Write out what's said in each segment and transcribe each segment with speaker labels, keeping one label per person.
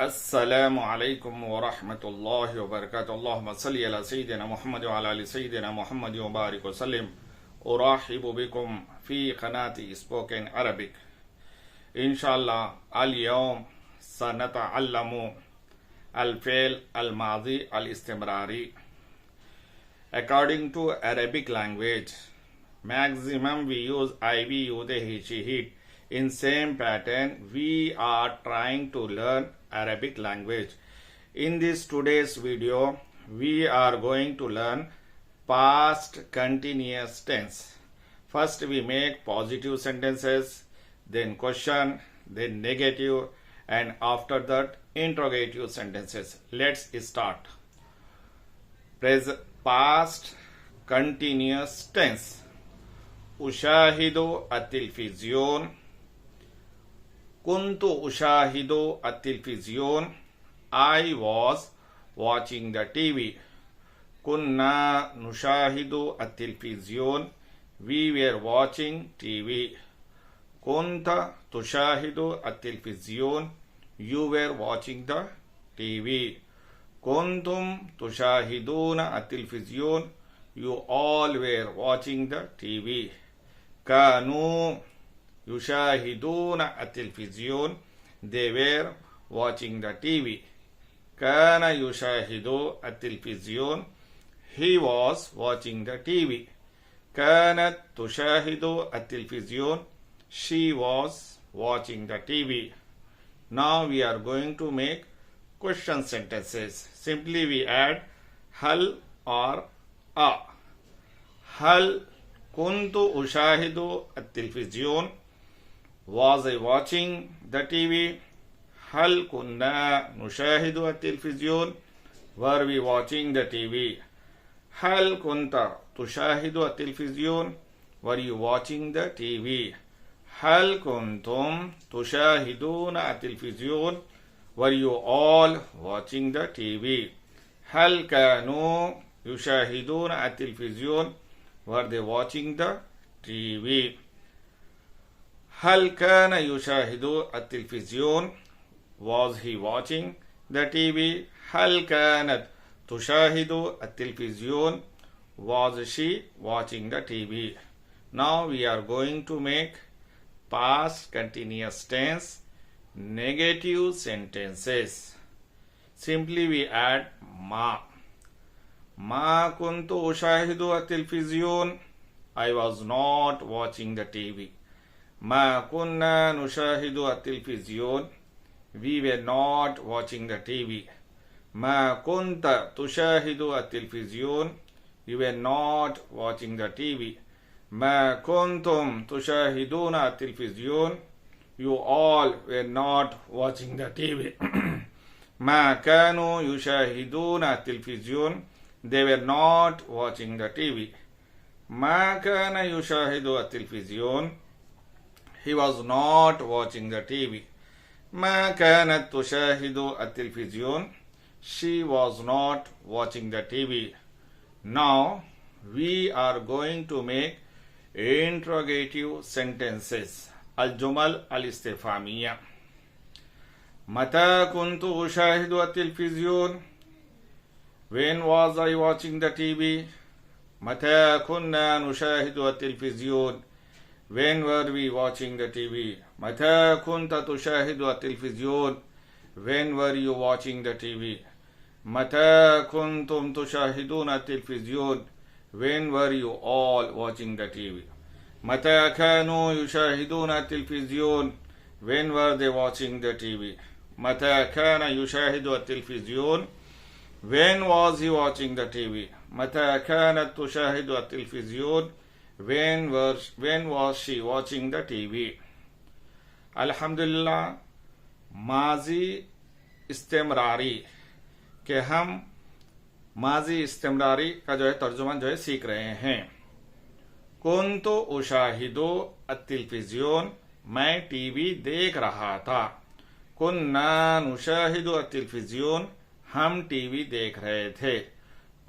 Speaker 1: अस्सलामु अलैकुम व रहमतुल्लाहि व बरकातुहू। अल्लाहुम्मा सल्लि अला सय्यिदिना मुहम्मद व अला आलि सय्यिदिना मुहम्मद व बारिक व सल्लिम। उरहिबु बिकुम फी क़नाती स्पोकन अरबिक। इंशाअल्लाह अल यौम सनतअल्लमु अल फ़िल अल माज़ी अल इस्तिमरारी। According to Arabic language, maximum we use I, we, you, they, he, she, it. In same pattern, we are trying to learn Arabic language. In this today's video, we are going to learn past continuous tense. First we make positive sentences, then question, then negative, and after that interrogative sentences. Let's start. Past continuous tense. Ushahidu at-tilfizyon. Kuntu ushahidu at-tilfizyon. I was watching the TV. Kunna nushahidu at-tilfizyon. We were watching TV. Kunta tushahidu at-tilfizyon. You were watching the TV. Kuntum tushahiduna at-tilfizyon. You all were watching the TV. Kanu yushahiduna at-tilfizyon. They were watching the TV. Kana yushahidu at-tilfizyon. He was watching the TV. Kanat tushahidu at-tilfizyon. She was watching the TV. Now we are going to make question sentences. Simply we add hal or a. Hal kuntu ushahidu at-tilfizyon. Was I watching the TV? Hal kunna nushahidu at-tilfizyon. Were we watching the TV? Hal kunta tushahidu at-tilfizyon. Were you watching the TV? Hal kuntum tushahiduna at-tilfizyon. Were you all watching the TV? Hal kanu yushahiduna at-tilfizyon. Were they watching the TV? Hal kana yushahidu at-tilfizyon. Was he watching the TV? Hal kanat tushahidu at-tilfizyon. Was she watching the TV? Now we are going to make past continuous tense negative sentences. Simply we add ma. Ma kuntu ushahidu at-tilfizyon. I was not watching the TV. Ma kunna nushahidu at-tilfizyon. We were not watching the TV. Ma kunta tushahidu at-tilfizyon. You were not watching the TV. Ma kuntum tushahiduna at-tilfizyon. You all were not watching the TV. Ma kanu yushahiduna at-tilfizyon. They were not watching the TV. Ma kana yushahidu at-tilfizyon. He was not watching the TV. Ma kanat tushahidu at-tilfizyon. She was not watching the TV. Now we are going to make interrogative sentences. Al-Jumal al-Istifhamiyya. Mata kuntu ushahidu at-tilfizyon. When was I watching the TV? Mata kunna nushahidu at-tilfizyon. When were we watching the TV? Mata kunta tushahidu at-tilfizyon. When were you watching the TV? Mata kuntum tushahiduna at-tilfizyon. When were you all watching the TV? Mata kanu yushahiduna at-tilfizyon. When were they watching the TV? Mata kana yushahidu at-tilfizyon. When was he watching the TV? Mata kanat tushahidu at-tilfizyon. When was she watching the TV? अल्हम्दुलिल्लाह माजी इस्तिमरारी के हम माजी इस्तिमरारी का जो है तर्जुमान जो है सीख रहे हैं। कुन्तु उशाहिदु अत-तिलफिज़्यून। मैं टीवी देख रहा था। कुन्ना नुशाहिदु अत-तिलफिज़्यून। हम टीवी देख रहे थे।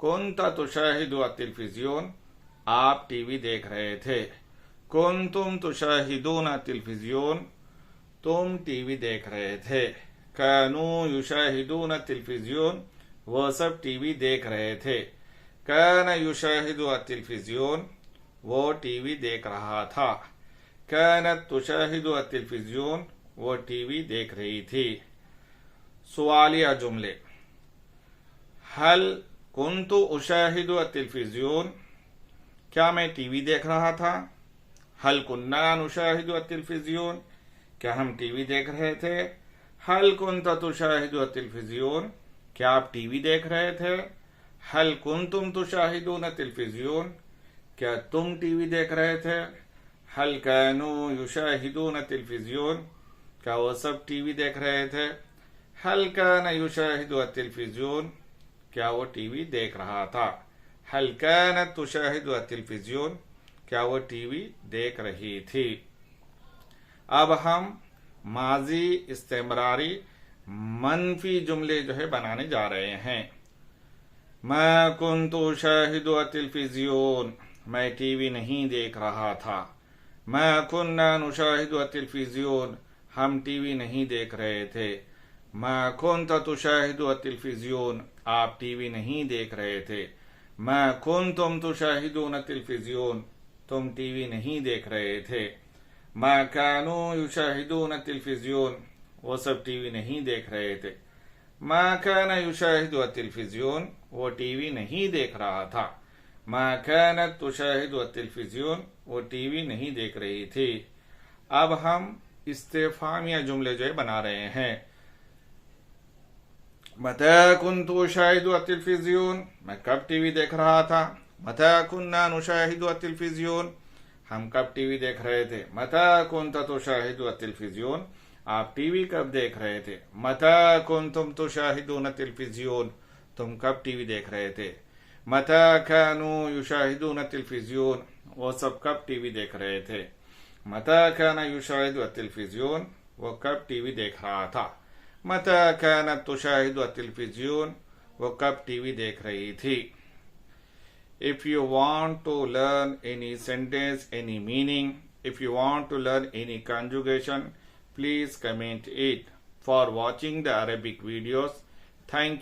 Speaker 1: कुन्ता तुशाहिदु अत-तिलफिज़्यून। आप टीवी देख रहे थे। कुन्तुम तुशाहिदून अत-तिलफिज़्यून। तुम टीवी देख रहे थे। कानू युशाहिदून टेलीविजन, वो सब टीवी देख रहे थे। कान युशाहिदु टेलीविजन, वो टीवी देख रहा था। कानत तुशाहिदु टेलीविजन, वो टीवी देख रही थी। सवालिया जुमले। हल कुन्तु उशाहिदु टेलीविजन, क्या मैं टीवी देख रहा था? हल कुन्ना नुशाहिदु टेलीविजन, क्या हम टीवी देख रहे थे? हल कुंत तुशाहिदु टेलीविजन, क्या आप टीवी देख रहे थे? हल कुंतुम तुशाहिदून टेलीविजन, क्या तुम टीवी देख रहे थे? हल कानू युशाहिदून टेलीविजन, क्या वो सब टीवी देख रहे थे? हल कान युशाहिदु टेलीविजन, क्या वो टीवी देख रहा था? हल कानत तुशाहिदु टेलीविजन, क्या वो टीवी देख रही थी? अब हम माजी इस्तेमरारी मनफी जुमले जो है बनाने जा रहे हैं। मैं कुन्तु उशाहिदु टेलीविजन, मैं टीवी नहीं देख रहा था। मैं कुन्ना नुशाहिदु टेलीविजन, हम टीवी नहीं देख रहे थे। मैं कुन्त तुशाहिदु टेलीविजन, आप टीवी नहीं देख रहे थे। मैं कुन्तुम तुशाहिदून टेलीविजन, तुम टीवी नहीं देख रहे थे। मैं कानू युशाहिदून टेलीविजन, वो सब टीवी नहीं देख रहे थे। मैं कान युशाहिदु टेलीविजन, वो टीवी नहीं देख रहा था। मैं कानत तुशाहिदु टेलीविजन, वो टीवी नहीं देख रही थी। अब हम इस्तेफामिया जुमले जो है बना रहे हैं। मता कुन्तु उशाहिदु टेलीविजन, मैं कब टीवी देख रहा था। मता कुन्ना नुशाहिदु टेलीविजन, हम कब टीवी देख रहे थे। मता कुंत तुशाहिदु टेलीविजन, आप टीवी कब देख रहे थे। मता कुंतुम तुशाहिदून टेलीविजन, तुम कब टीवी देख रहे थे। मता कानू युशाहिदून टेलीविजन, वो सब कब टीवी देख रहे थे। मता काना युशाहिदु टेलीविजन, वो कब टीवी देख रहा था। मता कानत तुशाहिदु टेलीविजन, वो कब टीवी देख रही थी। If you want to learn any sentence, any meaning, if you want to learn any conjugation, please comment it. For watching the Arabic videos, thank you.